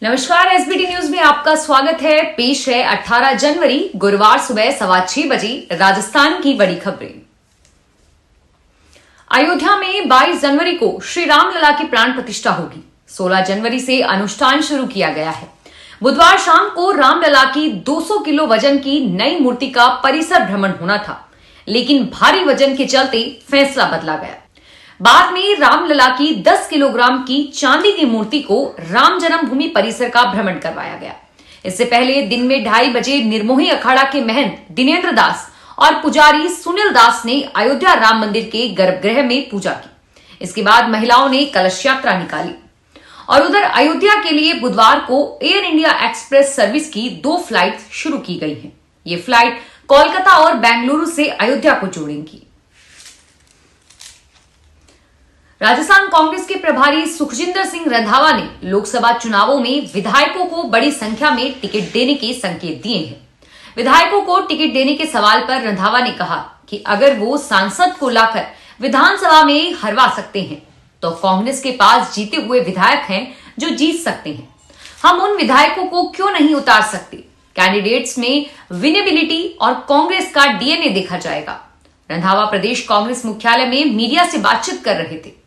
नमस्कार, SBT news में आपका स्वागत है। पेश है 18 जनवरी गुरुवार सुबह 6:15 बजे राजस्थान की बड़ी खबरें। अयोध्या में 22 जनवरी को श्री रामलला की प्राण प्रतिष्ठा होगी। 16 जनवरी से अनुष्ठान शुरू किया गया है। बुधवार शाम को रामलला की 200 किलो वजन की नई मूर्ति का परिसर भ्रमण होना था, लेकिन भारी वजन के चलते फैसला बदला गया। बाद में रामलला की 10 किलोग्राम की चांदी की मूर्ति को राम जन्मभूमि परिसर का भ्रमण करवाया गया। इससे पहले दिन में 2:30 बजे निर्मोही अखाड़ा के महंत दिनेंद्र दास और पुजारी सुनील दास ने अयोध्या राम मंदिर के गर्भगृह में पूजा की। इसके बाद महिलाओं ने कलश यात्रा निकाली और उधर अयोध्या के लिए बुधवार को एयर इंडिया एक्सप्रेस सर्विस की 2 फ्लाइट शुरू की गई हैं। ये फ्लाइट कोलकाता और बेंगलुरु से अयोध्या को जोड़ेंगी। राजस्थान कांग्रेस के प्रभारी सुखजिंदर सिंह रंधावा ने लोकसभा चुनावों में विधायकों को बड़ी संख्या में टिकट देने के संकेत दिए हैं। विधायकों को टिकट देने के सवाल पर रंधावा ने कहा कि अगर वो सांसद को लाकर विधानसभा में हरवा सकते हैं तो कांग्रेस के पास जीते हुए विधायक हैं जो जीत सकते हैं। हम उन विधायकों को क्यों नहीं उतार सकते? कैंडिडेट्स में विनेबिलिटी और कांग्रेस का डीएनए देखा जाएगा। रंधावा प्रदेश कांग्रेस मुख्यालय में मीडिया से बातचीत कर रहे थे।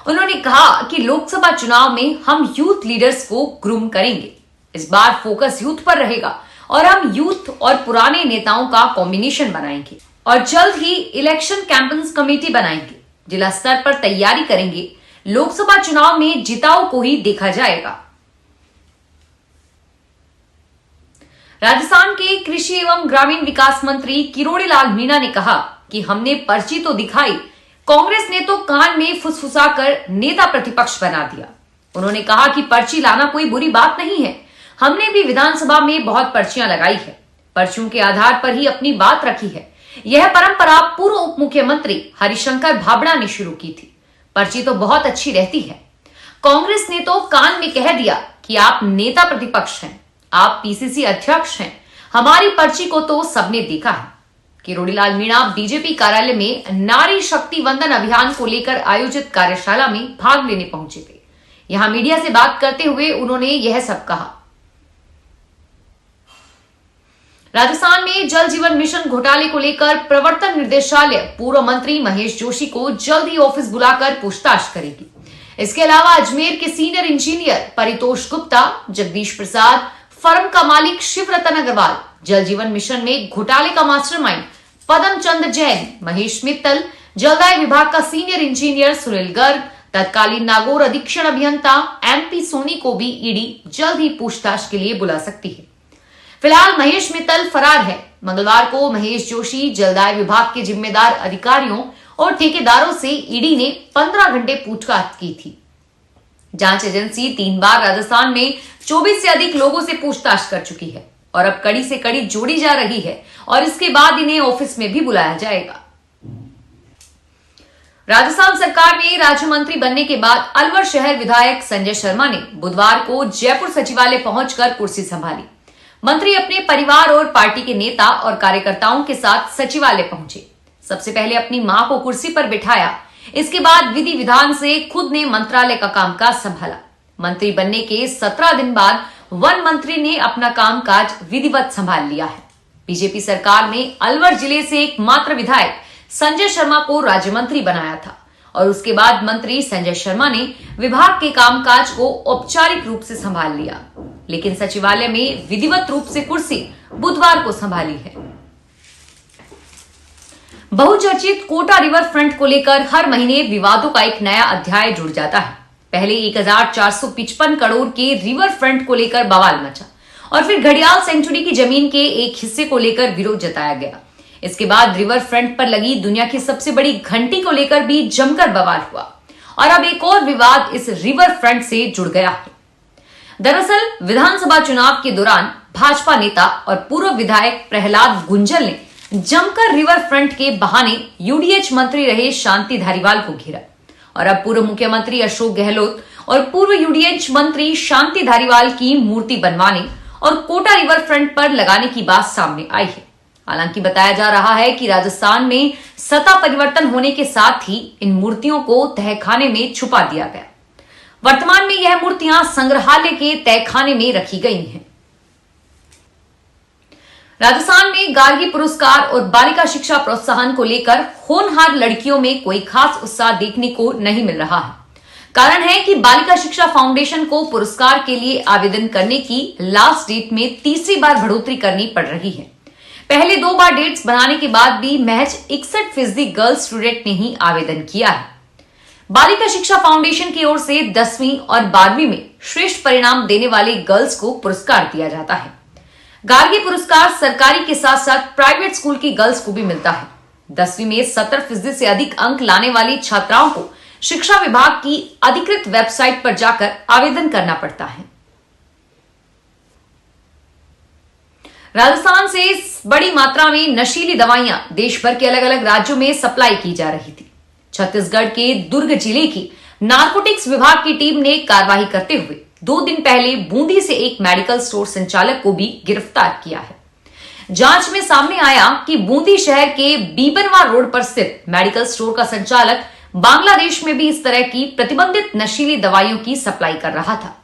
उन्होंने कहा कि लोकसभा चुनाव में हम यूथ लीडर्स को ग्रूम करेंगे। इस बार फोकस यूथ पर रहेगा और हम यूथ और पुराने नेताओं का कॉम्बिनेशन बनाएंगे और जल्द ही इलेक्शन कैंपेन्स कमेटी बनाएंगे। जिला स्तर पर तैयारी करेंगे। लोकसभा चुनाव में जिताऊ को ही देखा जाएगा। राजस्थान के कृषि एवं ग्रामीण विकास मंत्री किरोड़ी लाल मीणा ने कहा कि हमने पर्ची तो दिखाई, कांग्रेस ने तो कान में फुसफुसाकर नेता प्रतिपक्ष बना दिया। उन्होंने कहा कि पर्ची लाना कोई बुरी बात नहीं है। हमने भी विधानसभा में बहुत पर्चियां लगाई है, पर्चियों के आधार पर ही अपनी बात रखी है। यह परंपरा पूर्व उप मुख्यमंत्री हरिशंकर भाबड़ा ने शुरू की थी। पर्ची तो बहुत अच्छी रहती है। कांग्रेस ने तो कान में कह दिया कि आप नेता प्रतिपक्ष हैं, आप पीसीसी अध्यक्ष हैं। हमारी पर्ची को तो सबने देखा है। किरोड़ी लाल मीणा बीजेपी कार्यालय में नारी शक्ति वंदन अभियान को लेकर आयोजित कार्यशाला में भाग लेने पहुंचे थे। यहां मीडिया से बात करते हुए उन्होंने यह सब कहा। राजस्थान में जल जीवन मिशन घोटाले को लेकर प्रवर्तन निदेशालय पूर्व मंत्री महेश जोशी को जल्द ही ऑफिस बुलाकर पूछताछ करेगी। इसके अलावा अजमेर के senior engineer Paritosh Gupta, Jagdish Prasad, firm का मालिक शिवरतन अग्रवाल, जल जीवन मिशन में घोटाले का मास्टरमाइंड पदम चंद जैन, महेश मित्तल, जलदाय विभाग का सीनियर इंजीनियर सुनील गर्ग, तत्कालीन नागौर अधीक्षण अभियंता एमपी सोनी को भी ईडी जल्द ही पूछताछ के लिए बुला सकती है। फिलहाल महेश मित्तल फरार है। मंगलवार को महेश जोशी, जलदाय विभाग के जिम्मेदार अधिकारियों और ठेकेदारों से ईडी ने 15 घंटे पूछताछ की थी। जांच एजेंसी 3 बार राजस्थान में 24 से अधिक लोगों से पूछताछ कर चुकी है और अब कड़ी से कड़ी जोड़ी जा रही है और इसके बाद इन्हें ऑफिस में भी बुलाया जाएगा। राजस्थान सरकार में राज्य मंत्री बनने के बाद अलवर शहर विधायक संजय शर्मा ने बुधवार को जयपुर सचिवालय पहुंचकर कुर्सी संभाली। मंत्री अपने परिवार और पार्टी के नेता और कार्यकर्ताओं के साथ सचिवालय पहुंचे। सबसे पहले अपनी मां को कुर्सी पर बिठाया। इसके बाद विधि विधान से खुद ने मंत्रालय का कामकाज संभाला। मंत्री बनने के 17 दिन बाद वन मंत्री ने अपना कामकाज विधिवत संभाल लिया है। बीजेपी सरकार ने अलवर जिले से एकमात्र विधायक संजय शर्मा को राज्य मंत्री बनाया था और उसके बाद मंत्री संजय शर्मा ने विभाग के कामकाज को औपचारिक रूप से संभाल लिया, लेकिन सचिवालय में विधिवत रूप से कुर्सी बुधवार को संभाली है। बहुचर्चित कोटा रिवर फ्रंट को लेकर हर महीने विवादों का एक नया अध्याय जुड़ जाता है। पहले 1455 करोड़ के रिवर फ्रंट को लेकर बवाल मचा और फिर घड़ियाल सेंचुरी की जमीन के एक हिस्से को लेकर विरोध जताया गया। इसके बाद रिवर फ्रंट पर लगी दुनिया की सबसे बड़ी घंटी को लेकर भी जमकर बवाल हुआ और अब एक और विवाद इस रिवर फ्रंट से जुड़ गया है। दरअसल विधानसभा चुनाव के दौरान भाजपा नेता और पूर्व विधायक प्रहलाद गुंजल ने जमकर रिवर फ्रंट के बहाने यूडीएच मंत्री रहे शांति धारीवाल को घेरा और अब पूर्व मुख्यमंत्री अशोक गहलोत और पूर्व यूडीएच मंत्री शांति धारीवाल की मूर्ति बनवाने और कोटा रिवर फ्रंट पर लगाने की बात सामने आई है। हालांकि बताया जा रहा है कि राजस्थान में सत्ता परिवर्तन होने के साथ ही इन मूर्तियों को तहखाने में छुपा दिया गया। वर्तमान में यह मूर्तियां संग्रहालय के तहखाने में रखी गई हैं। राजस्थान में गार्गी पुरस्कार और बालिका शिक्षा प्रोत्साहन को लेकर होनहार लड़कियों में कोई खास उत्साह देखने को नहीं मिल रहा है। कारण है कि बालिका शिक्षा फाउंडेशन को पुरस्कार के लिए आवेदन करने की लास्ट डेट में तीसरी बार बढ़ोतरी करनी पड़ रही है। पहले 2 बार डेट्स बनाने के बाद भी महज 61% गर्ल्स स्टूडेंट ने ही आवेदन किया है। बालिका शिक्षा फाउंडेशन की ओर से 10वीं और 12वीं में श्रेष्ठ परिणाम देने वाले गर्ल्स को पुरस्कार दिया जाता है। गार्गी पुरस्कार सरकारी के साथ साथ प्राइवेट स्कूल की गर्ल्स को भी मिलता है। 10वीं में 70% से अधिक अंक लाने वाली छात्राओं को शिक्षा विभाग की अधिकृत वेबसाइट पर जाकर आवेदन करना पड़ता है। राजस्थान से बड़ी मात्रा में नशीली दवाइयां देश भर के अलग अलग राज्यों में सप्लाई की जा रही थी। छत्तीसगढ़ के दुर्ग जिले की नारकोटिक्स विभाग की टीम ने कार्रवाई करते हुए 2 दिन पहले बूंदी से एक मेडिकल स्टोर संचालक को भी गिरफ्तार किया है। जांच में सामने आया कि बूंदी शहर के बीबनवा रोड पर स्थित मेडिकल स्टोर का संचालक बांग्लादेश में भी इस तरह की प्रतिबंधित नशीली दवाइयों की सप्लाई कर रहा था।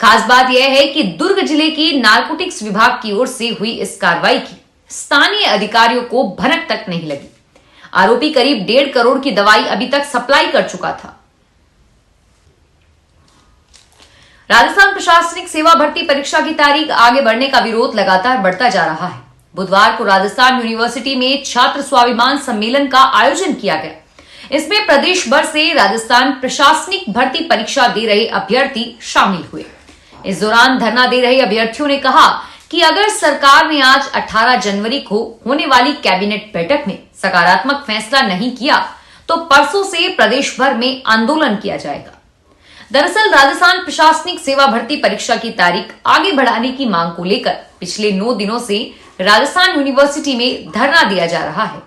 खास बात यह है कि दुर्ग जिले की नारकोटिक्स विभाग की ओर से हुई इस कार्रवाई की स्थानीय अधिकारियों को भनक तक नहीं लगी। आरोपी करीब 1.5 करोड़ की दवाई अभी तक सप्लाई कर चुका था। राजस्थान प्रशासनिक सेवा भर्ती परीक्षा की तारीख आगे बढ़ने का विरोध लगातार बढ़ता जा रहा है। बुधवार को राजस्थान यूनिवर्सिटी में छात्र स्वाभिमान सम्मेलन का आयोजन किया गया। इसमें प्रदेश भर से राजस्थान प्रशासनिक भर्ती परीक्षा दे रहे अभ्यर्थी शामिल हुए। इस दौरान धरना दे रहे अभ्यर्थियों ने कहा कि अगर सरकार ने आज 18 जनवरी को होने वाली कैबिनेट बैठक में सकारात्मक फैसला नहीं किया तो परसों से प्रदेश भर में आंदोलन किया जाएगा। दरअसल राजस्थान प्रशासनिक सेवा भर्ती परीक्षा की तारीख आगे बढ़ाने की मांग को लेकर पिछले 9 दिनों से राजस्थान यूनिवर्सिटी में धरना दिया जा रहा है।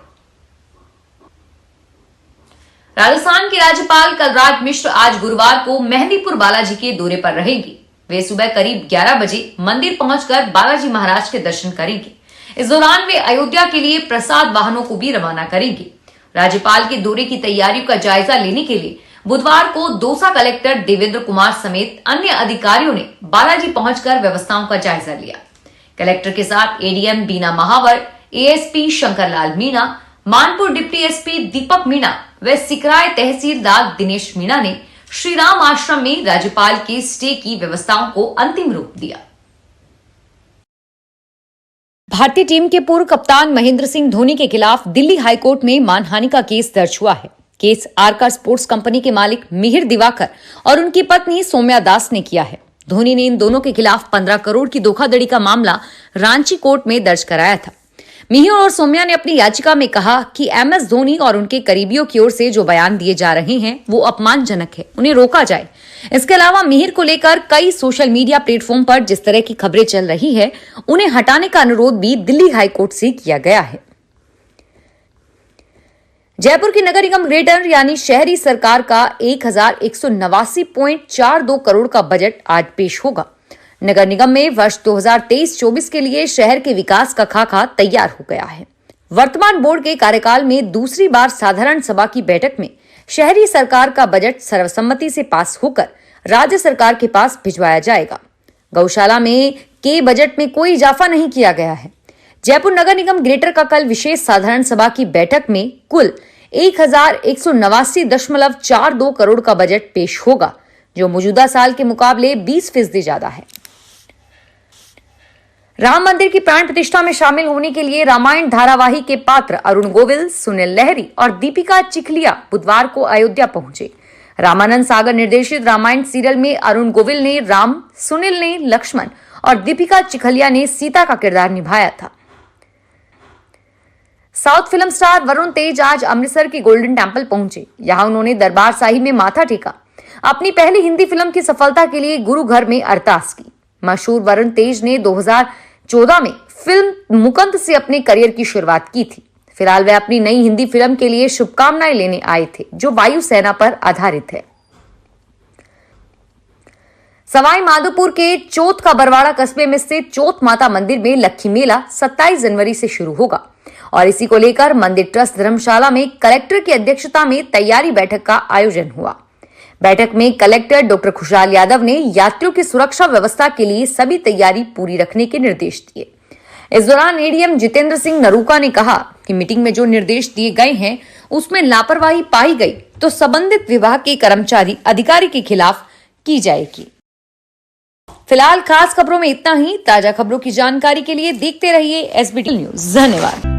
राजस्थान के राज्यपाल कलराज मिश्र आज गुरुवार को मेहंदीपुर बालाजी के दौरे पर रहेंगे। वे सुबह करीब 11 बजे मंदिर पहुंचकर बालाजी महाराज के दर्शन करेंगे। इस दौरान वे अयोध्या के लिए प्रसाद वाहनों को भी रवाना करेंगे। राज्यपाल के दौरे की तैयारियों का जायजा लेने के लिए बुधवार को दौसा कलेक्टर देवेंद्र कुमार समेत अन्य अधिकारियों ने बालाजी पहुंचकर व्यवस्थाओं का जायजा लिया। कलेक्टर के साथ ADM Bina Mahawar, ASP Shankarlal Meena, Manpur deputy SP Deepak Meena व सिकराय तहसीलदार दिनेश मीणा ने श्री राम आश्रम में राज्यपाल के स्टे की व्यवस्थाओं को अंतिम रूप दिया। भारतीय टीम के पूर्व कप्तान महेंद्र सिंह धोनी के खिलाफ दिल्ली हाईकोर्ट में मानहानि का केस दर्ज हुआ है। केस आरका स्पोर्ट्स कंपनी के मालिक मिहिर दिवाकर और उनकी पत्नी सौम्या दास ने किया है। धोनी ने इन दोनों के खिलाफ 15 करोड़ की धोखाधड़ी का मामला रांची कोर्ट में दर्ज कराया था। मिहिर और सौम्या ने अपनी याचिका में कहा कि एमएस धोनी और उनके करीबियों की ओर से जो बयान दिए जा रहे हैं वो अपमानजनक है, उन्हें रोका जाए। इसके अलावा मिहिर को लेकर कई सोशल मीडिया प्लेटफॉर्म पर जिस तरह की खबरें चल रही है उन्हें हटाने का अनुरोध भी दिल्ली हाईकोर्ट से किया गया है। जयपुर की नगर निगम ग्रेटर यानी शहरी सरकार का 1189.42 करोड़ का बजट आज पेश होगा। नगर निगम में वर्ष 2023-24 के लिए शहर के विकास का खाका तैयार हो गया है। वर्तमान बोर्ड के कार्यकाल में दूसरी बार साधारण सभा की बैठक में शहरी सरकार का बजट सर्वसम्मति से पास होकर राज्य सरकार के पास भिजवाया जाएगा। गौशाला में के बजट में कोई इजाफा नहीं किया गया है। जयपुर नगर निगम ग्रेटर का कल विशेष साधारण सभा की बैठक में कुल 1189.42 करोड़ का बजट पेश होगा, जो मौजूदा साल के मुकाबले 20% ज्यादा है। राम मंदिर की प्राण प्रतिष्ठा में शामिल होने के लिए रामायण धारावाहिक के पात्र अरुण गोविल, सुनील लहरी और दीपिका चिखलिया बुधवार को अयोध्या पहुंचे। रामानंद सागर निर्देशित रामायण सीरियल में अरुण गोविल ने राम, सुनील ने लक्ष्मण और दीपिका चिखलिया ने सीता का किरदार निभाया था। साउथ फिल्म स्टार वरुण तेज आज अमृतसर के गोल्डन टेम्पल पहुंचे। यहां उन्होंने दरबार साहिब में माथा टेका। अपनी पहली हिंदी फिल्म की सफलता के लिए गुरु घर में अरदास की। मशहूर वरुण तेज ने 2014 में फिल्म मुकंद से अपने करियर की शुरुआत की थी। फिलहाल वे अपनी नई हिंदी फिल्म के लिए शुभकामनाएं लेने आए थे, जो वायुसेना पर आधारित है। सवाई माधोपुर के चौथ का बरवाड़ा कस्बे में स्थित चौथ माता मंदिर में लक्खी मेला 27 जनवरी से शुरू होगा और इसी को लेकर मंदिर ट्रस्ट धर्मशाला में कलेक्टर की अध्यक्षता में तैयारी बैठक का आयोजन हुआ। बैठक में कलेक्टर डॉक्टर खुशहाल यादव ने यात्रियों की सुरक्षा व्यवस्था के लिए सभी तैयारी पूरी रखने के निर्देश दिए। इस दौरान एडीएम जितेंद्र सिंह नरूका ने कहा कि मीटिंग में जो निर्देश दिए गए हैं उसमें लापरवाही पाई गई तो संबंधित विभाग के कर्मचारी अधिकारी के खिलाफ की जाएगी। फिलहाल खास खबरों में इतना ही। ताजा खबरों की जानकारी के लिए देखते रहिए एसबीटी न्यूज। धन्यवाद।